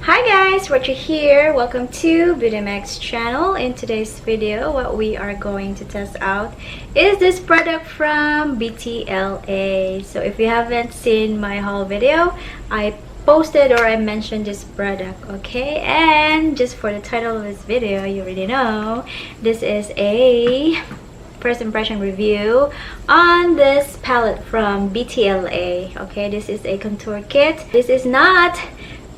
Hi guys, Roche here. Welcome to beautymagz channel. In today's video, what we are going to test out is this product from BTLA. So if you haven't seen my haul video, I posted or I mentioned this product, okay? And just for the title of this video, you already know, this is a first impression review on this palette from BTLA. Okay, this is a contour kit. This is not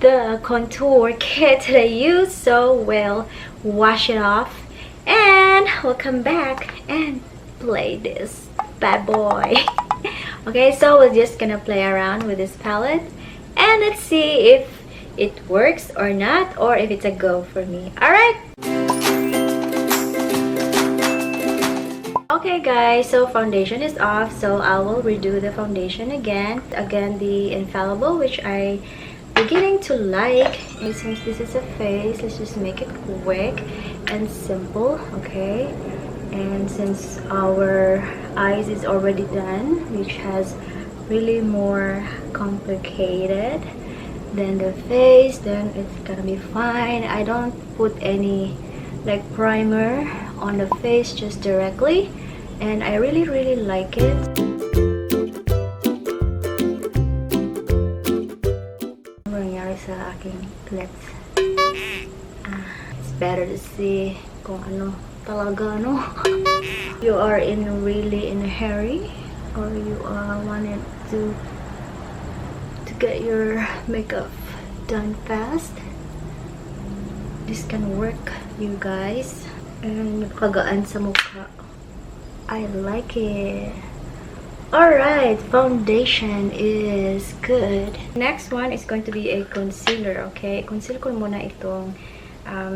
the contour kit that I use, so we'll wash it off and we'll come back and play this bad boy. Okay, so we're just gonna play around with this palette and let's see if it works or not, or if it's a go for me. Alright, okay guys, so foundation is off, so I will redo the foundation again the infallible, which I beginning to like. And since this is a face, let's just make it quick and simple, okay? And since our eyes is already done, which has really more complicated than the face, then it's gonna be fine. I don't put any like primer on the face, just directly, and I really like it. Sa aking lips. It's better to see kung ano talaga, no? You are really in a hurry, or you wanted to get your makeup done fast. This can work, you guys. And kagaan sa mukha. I like it. Alright, foundation is good. Next one is going to be a concealer, okay? Conceal ko muna itong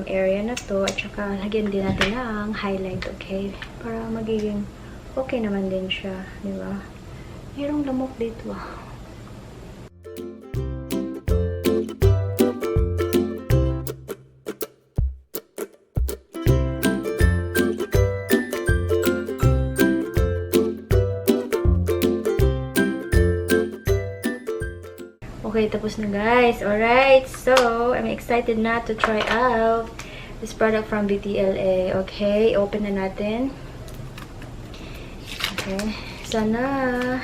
area na to, at saka lagyan din natin ng highlight, okay? Para magiging okay naman din siya, di ba? Mayroong lamok dito, ah. Okay, tapos na guys. Alright, so I'm excited na to try out this product from BTLA. Okay, open na natin. Okay, sana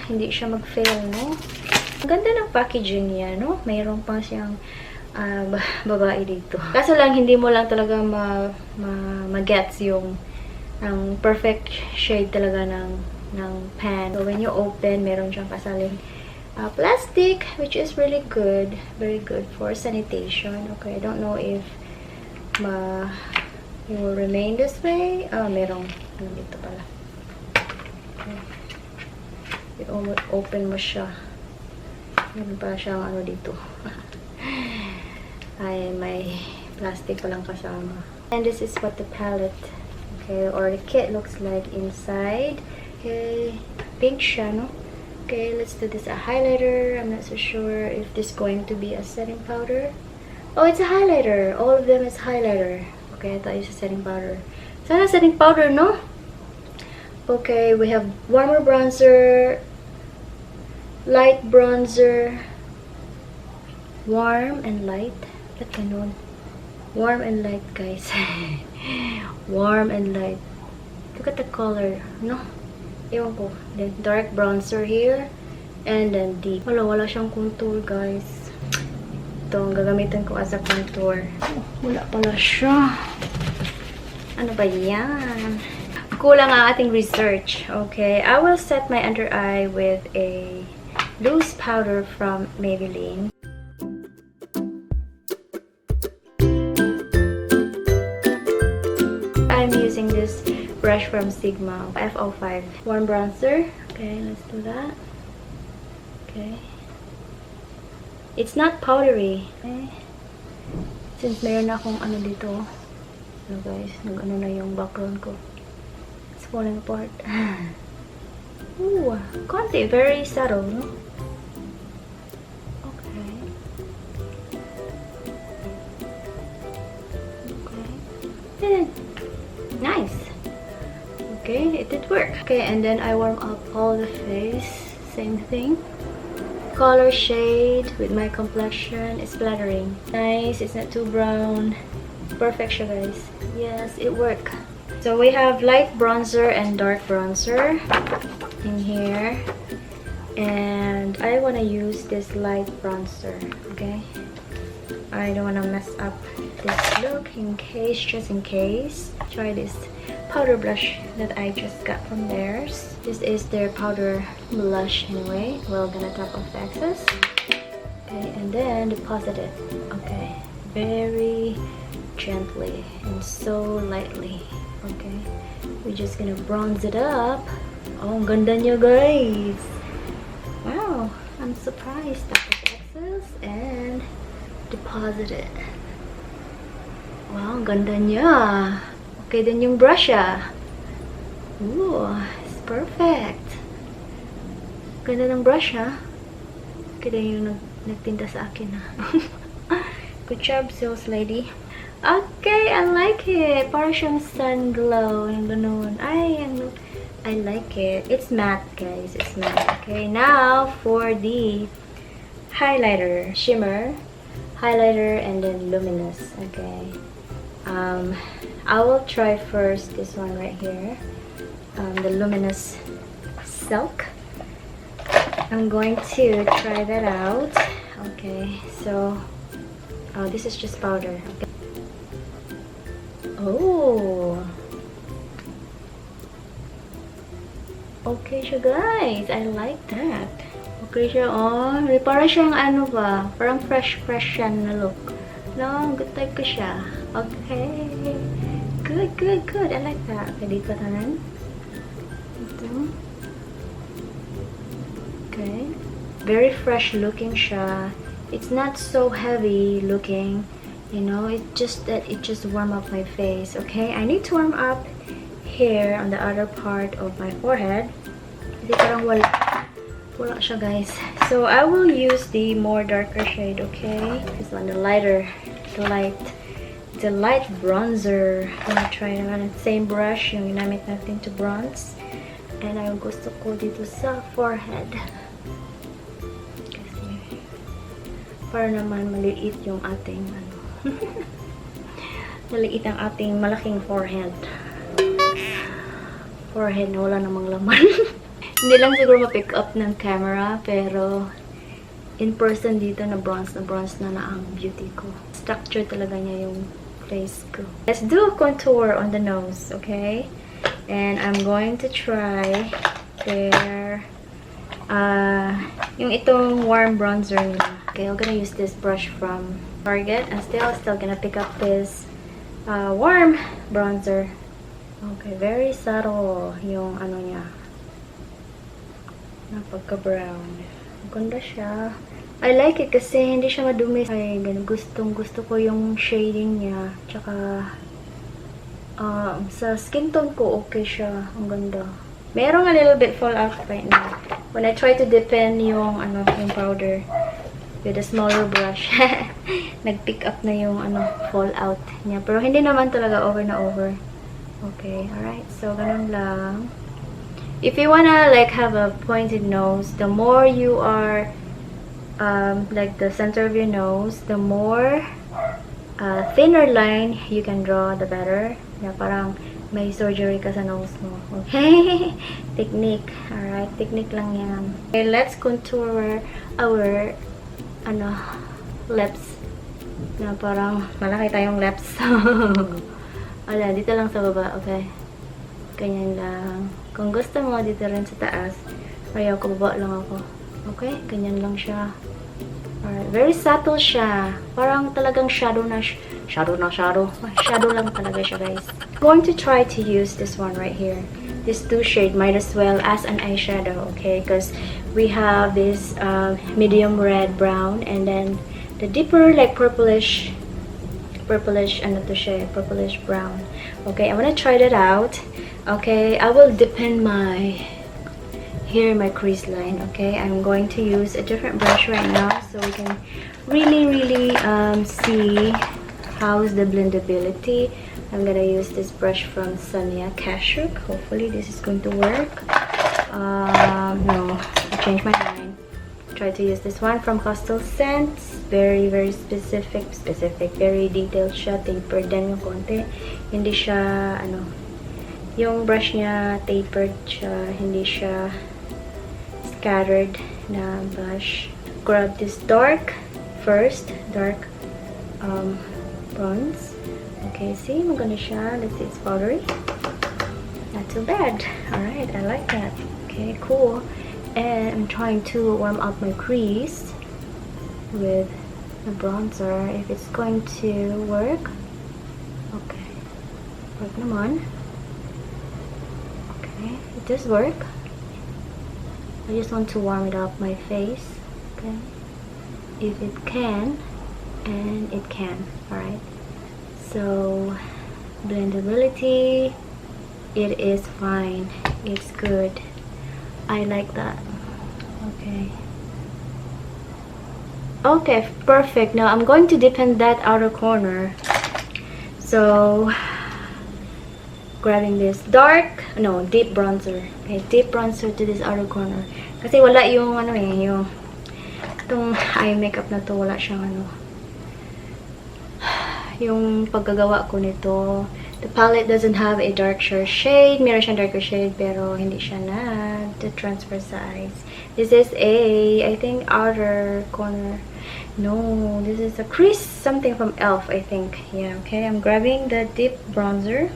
hindi siya mag-fail, no? Ang ganda ng packaging niya, no? Mayroon pa siyang babae dito. Kaso lang, hindi mo lang talaga ma-gets yung perfect shade talaga ng pan. So when you open, meron siyang kasaling plastic, which is really good, very good for sanitation. Okay, I don't know if it will remain this way. Merong dito pala. Okay. Open mo siya. Meron pa siyang ano dito. Ay, may plastic pa lang kasama. And this is what the palette, okay, or the kit looks like inside. Okay, pink siya, no? Okay, let's do this. A highlighter. I'm not so sure if this is going to be a setting powder. Oh, it's a highlighter. All of them is highlighter. Okay, I thought it's a setting powder. Sana setting powder, no? Okay, we have warmer bronzer, light bronzer, warm and light. Ba't ganun? Warm and light, guys. Warm and light. Look at the color, no? Ewan ko. Then dark bronzer here. And then deep. Wala siyang contour, guys. Ito, ang gagamitin ko as a contour. Oh, wala pala siya. Ano ba yan? Kulang ang ating research. Okay, I will set my under eye with a loose powder from Maybelline. I'm using this brush from Sigma F05 warm bronzer. Okay, let's do that. Okay, it's not powdery, okay? Since mayroon akong ano dito, so guys, nag-ano na yung background ko, it's falling apart. Ooh, konti, very subtle, no? Okay, okay, nice. Okay, it did work. Okay, and then I warm up all the face. Same thing. color shade with my complexion is flattering. Nice, it's not too brown. Perfect siya, guys. Yes, it worked. So we have light bronzer and dark bronzer in here. And I want to use this light bronzer, okay? I don't want to mess up this look just in case. Try this powder blush that I just got from theirs. This is their powder blush anyway. We're gonna tap off the excess. Okay, and then deposit it. Okay, very gently and so lightly. Okay, we're just gonna bronze it up. Oh, ang ganda niya, guys. Wow, I'm surprised. Tap off the excess and deposit it. Wow, ang ganda niya. Okay din yung brush Ooh, it's perfect. Ganda ng brush Okay din yung nagtinda sa akin Good job, sales lady. Okay, I like it. Parang siyang sun glow. Yung ganun. I like it. It's matte, guys. It's matte. Okay, now for the highlighter. Shimmer, highlighter, and then luminous. Okay. I will try first this one right here. The Luminous Silk. I'm going to try that out. Okay, so this is just powder. Okay. Oh. Okay siya, guys. I like that. Okay siya, parang siyang ano ba? Parang fresh siya na look. No, good type ko siya. Okay. Good. I like that. Okay, dito tanan. Ito. Okay. Very fresh looking siya. It's not so heavy looking. You know, it just warm up my face. Okay, I need to warm up here on the other part of my forehead. Hindi parang wala siya, guys. So I will use the more darker shade. Okay, this one, the light bronzer. I'm gonna try naman the same brush yung ginamit natin to bronze. And I gusto ko dito sa forehead. Kasi para naman maliit yung ating maliit ang ating malaking forehead. Forehead na wala namang laman. Hindi lang siguro ma-pick up ng camera, pero in person dito na bronze na ang beauty ko. Structure talaga niya yung face ko. Let's do a contour on the nose, okay? And I'm going to try their yung itong warm bronzer nila. Okay, I'm gonna use this brush from Target, and still gonna pick up this warm bronzer. Okay, very subtle yung ano niya. Napagka-brown. Ganda siya. I like it kasi hindi siya madumi. Ay, gusto ko yung shading niya. Tsaka, sa skin tone ko, okay siya. Ang ganda. Merong a little bit fallout right now. When I try to deepen yung powder with a smaller brush, nag-pick up na yung fallout niya. Pero hindi naman talaga over na over. Okay, alright. So, ganun lang. If you wanna like have a pointed nose, the more you are like the center of your nose, the more thinner line you can draw, the better. Yeah, parang may surgery ka sa nose mo. Okay? Technique. Alright, technique lang yan. Okay, let's contour our lips. Na parang malaki tayong lips. Ala, dito lang sa baba, okay? Ganyan lang. Kung gusto mo, dito rin sa taas. Ayaw ko, baba lang ako. Okay? Ganyan lang siya. Alright. Very subtle siya. Parang talagang shadow lang talaga siya, guys. I'm going to try to use this one right here. This 2 shade might as well as an eyeshadow, okay? Because we have this medium red brown, and then the deeper like purplish purplish brown. Okay, I'm gonna try that out. Okay, I will deepen my crease line. Okay, I'm going to use a different brush right now so we can really see how's the blendability. I'm gonna use this brush from Sonia Kashuk. Hopefully this is going to work. No, I changed my mind. try to use this one from Coastal Scents. Very, very specific. Very detailed siya. Tapered din yung konti. Hindi siya, ano, yung brush niya, tapered siya. Hindi siya scattered na blush. Grab this dark first. Dark bronze. Okay, see? Maganda siya. Let's see, it's powdery. Not too bad. Alright, I like that. Okay, cool. And I'm trying to warm up my crease with the bronzer. If it's going to work. Okay. Work naman. Okay, it does work. I just want to warm it up my face. Okay. If it can, and it can. Alright. So, blendability. It is fine. It's good. I like that. Okay. Okay, perfect. Now I'm going to deepen that outer corner. So, grabbing this deep bronzer. Okay, deep bronzer to this outer corner. Kasi wala yung ano eh, yung itong eye makeup na to, wala siyang ano. Yung paggagawa ko nito, the palette doesn't have a darker shade. Meron siyang darker shade, pero hindi siya transfer sa eyes. This is I think, outer corner. No, this is a crease, something from e.l.f., I think. Yeah, okay. I'm grabbing the deep bronzer.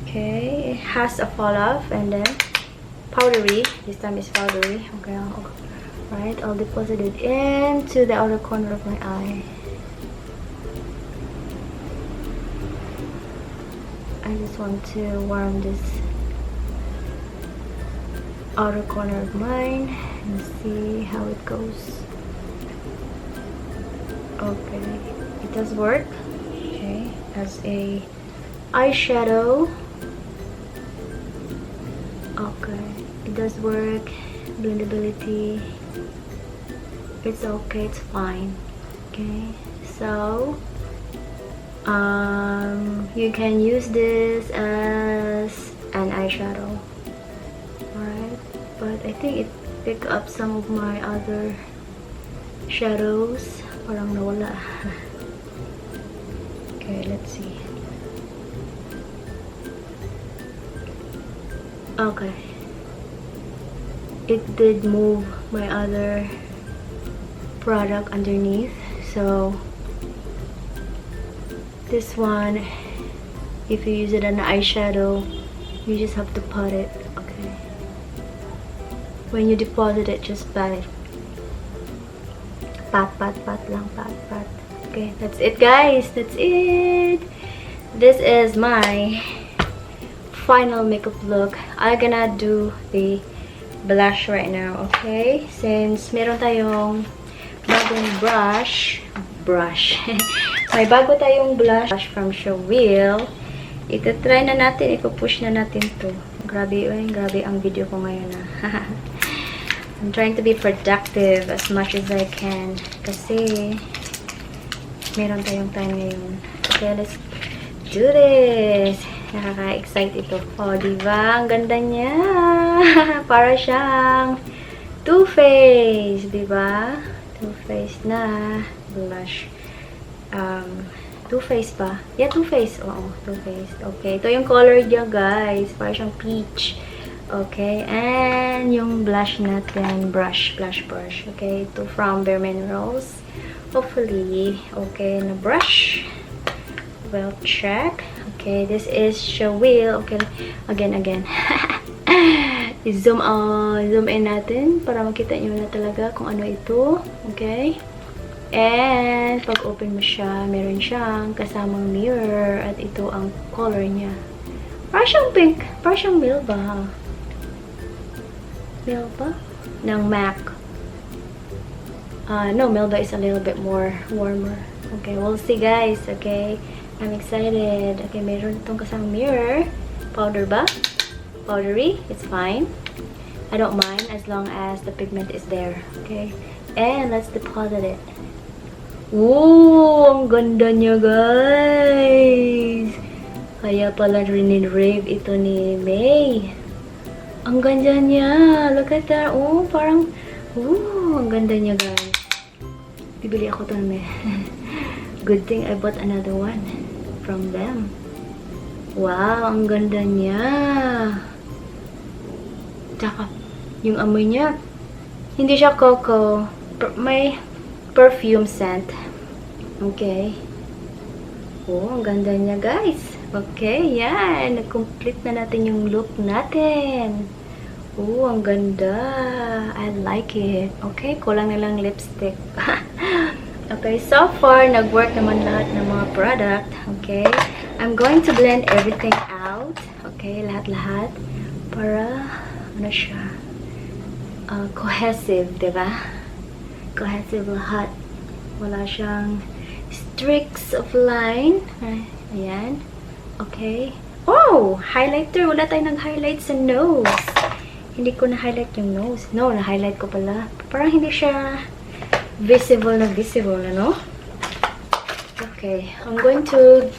Okay, it has a fall off, and then powdery. This time is powdery. Okay, alright, I'll deposit it into the outer corner of my eye. I just want to warm this outer corner of mine and see how it goes. Okay, it does work. Okay, as a eyeshadow. Okay, it does work. Blendability. It's okay, it's fine. Okay, so you can use this as an eyeshadow. Alright, but I think it picked up some of my other shadows. Parang nawala. Okay, let's see. Okay, it did move my other product underneath, so this one, if you use it on an eyeshadow, you just have to pat it. Okay, when you deposit it, just pat it. Pat lang, pat. Okay, that's it, guys. That's it. This is my final makeup look. I'm gonna do the blush right now, okay? Since meron tayong bagong brush. May bago tayong blush from Showwheel. Ito-try na natin, ipo-push na natin to. Grabe ang video ko ngayon na. I'm trying to be productive as much as I can. Kasi, meron tayong time ngayon. Okay, let's do this. Nakaka-excite ito. Oh, diba? Ang ganda niya. Para siyang Too Faced, diba? Too Faced na blush. Too Faced pa? Yeah, Too Faced. Oo, Too Faced. Okay, ito yung color niya, guys. Para siyang peach. Okay, and yung blush natin, blush brush. Okay, ito from Bare Minerals. Hopefully, okay na brush. Well, check. Okay, this is Showwheel. Okay, again. Zoom in natin para makita nyo na talaga kung ano ito. Okay. And, pag open mo siya, meron siyang kasamang mirror. At ito ang color niya. Parang siyang pink. Parang siyang Melba. Melba? Ng MAC. No, Melba is a little bit more warmer. Okay, we'll see, guys. Okay. I'm excited. Okay, meron itong kasamang mirror. Powder ba? Powdery. It's fine. I don't mind as long as the pigment is there. Okay. And let's deposit it. Ooh, ang ganda niya, guys. Kaya pala rin-rave ito ni May. Ang ganda niya. Look at that. Oh, parang Ooh, ang ganda niya, guys. Bibili ako to na. Good thing I bought another one from them. Wow, ang ganda niya. Tsaka, yung amoy niya, hindi siya cocoa. May perfume scent. Okay. Oh, ang ganda niya, guys. Okay, yan. Nag-complete na natin yung look natin. Oh, ang ganda. I like it. Okay, kulang na lang lipstick. Okay, so far, nag-work naman lahat ng mga product. Okay, I'm going to blend everything out. Okay, lahat-lahat. Para, ano siya? Cohesive, diba? Cohesive lahat. Wala siyang streaks of line. Ayan. Okay. Oh! Highlighter. Wala tayong nag-highlight sa nose. Hindi ko na-highlight yung nose. No, na-highlight ko pala. Parang hindi siya visible na visible, ano? Okay. I'm going to,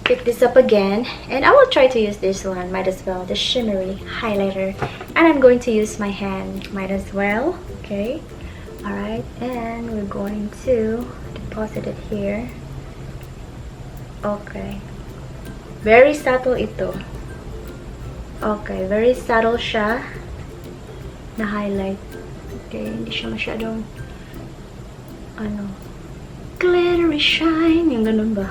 pick this up again. And I will try to use this one. Might as well. The shimmery highlighter. And I'm going to use my hand. Might as well. Okay. Alright. And we're going to deposit it here. Okay. Very subtle ito. Okay. Very subtle siya na highlight. Okay. Hindi siya masyadong glittery shine. Yung ganun ba?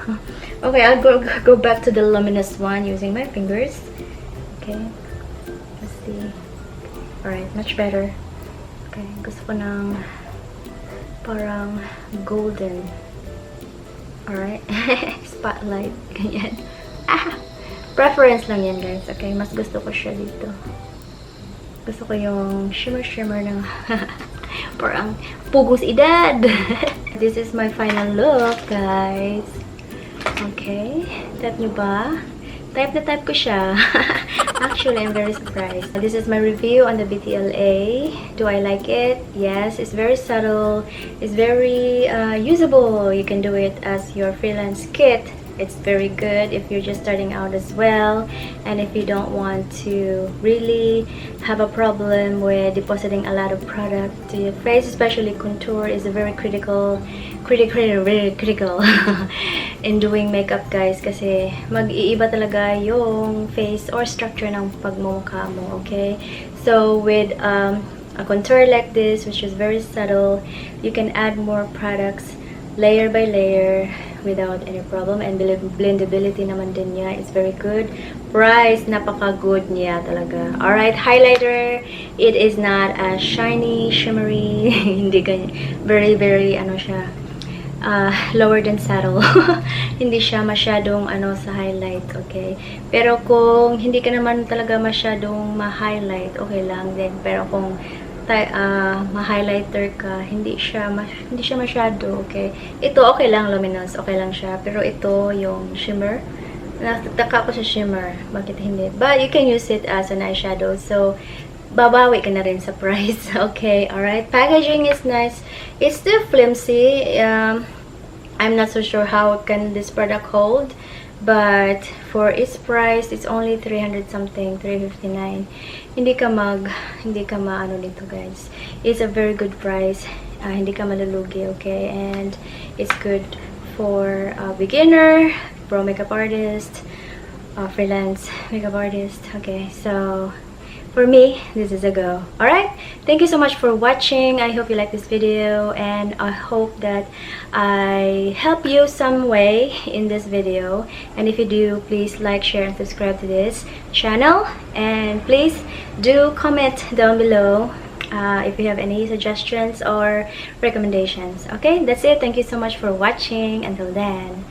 Okay. I'll go back to the luminous one using my fingers. Okay. Let's see. Alright. Much better. Okay. Gusto ko ng parang golden. Alright. Spotlight. Ganyan. Preference lang yan, guys. Okay. Mas gusto ko siya dito. Gusto ko yung shimmer ng parang pugos edad. This is my final look, guys. Okay. Type nyo ba? Type na type ko siya. Actually, I'm very surprised. This is my review on the BTLA. Do I like it? Yes. It's very subtle. It's very usable. You can do it as your freelance kit. It's very good if you're just starting out as well, and if you don't want to really have a problem with depositing a lot of product to your face, especially contour is a very critical in doing makeup, guys, kasi mag-iiba talaga yung face or structure ng pagmumukha mo. Okay, so with a contour like this, which is very subtle, you can add more products layer by layer without any problem, and blendability naman din niya is very good. Price, napaka-good niya talaga. Alright, highlighter, it is not as shiny, shimmery, hindi ganyan. Very, very, siya, lower than subtle. Hindi siya masyadong, sa highlight, okay? Pero kung hindi ka naman talaga masyadong ma-highlight, okay lang din. Pero kung ma-highlighter ka, hindi siya masyado, okay? Ito, okay lang, luminous, okay lang siya. Pero ito, yung shimmer, nataka ko sa shimmer. Bakit hindi? But you can use it as an eyeshadow. So, babawi ka na rin sa price. Okay, alright. Packaging is nice. It's still flimsy. I'm not so sure how can this product hold. But for its price, it's only 300 something, 359. Hindi ka maano dito, guys. It's a very good price. Hindi ka malulugi, okay? And it's good for a beginner, pro makeup artist, freelance makeup artist. Okay, so for me, this is a go. Alright, thank you so much for watching. I hope you like this video, and I hope that I help you some way in this video. And if you do, please like, share, and subscribe to this channel. And please do comment down below if you have any suggestions or recommendations. Okay, that's it. Thank you so much for watching. Until then,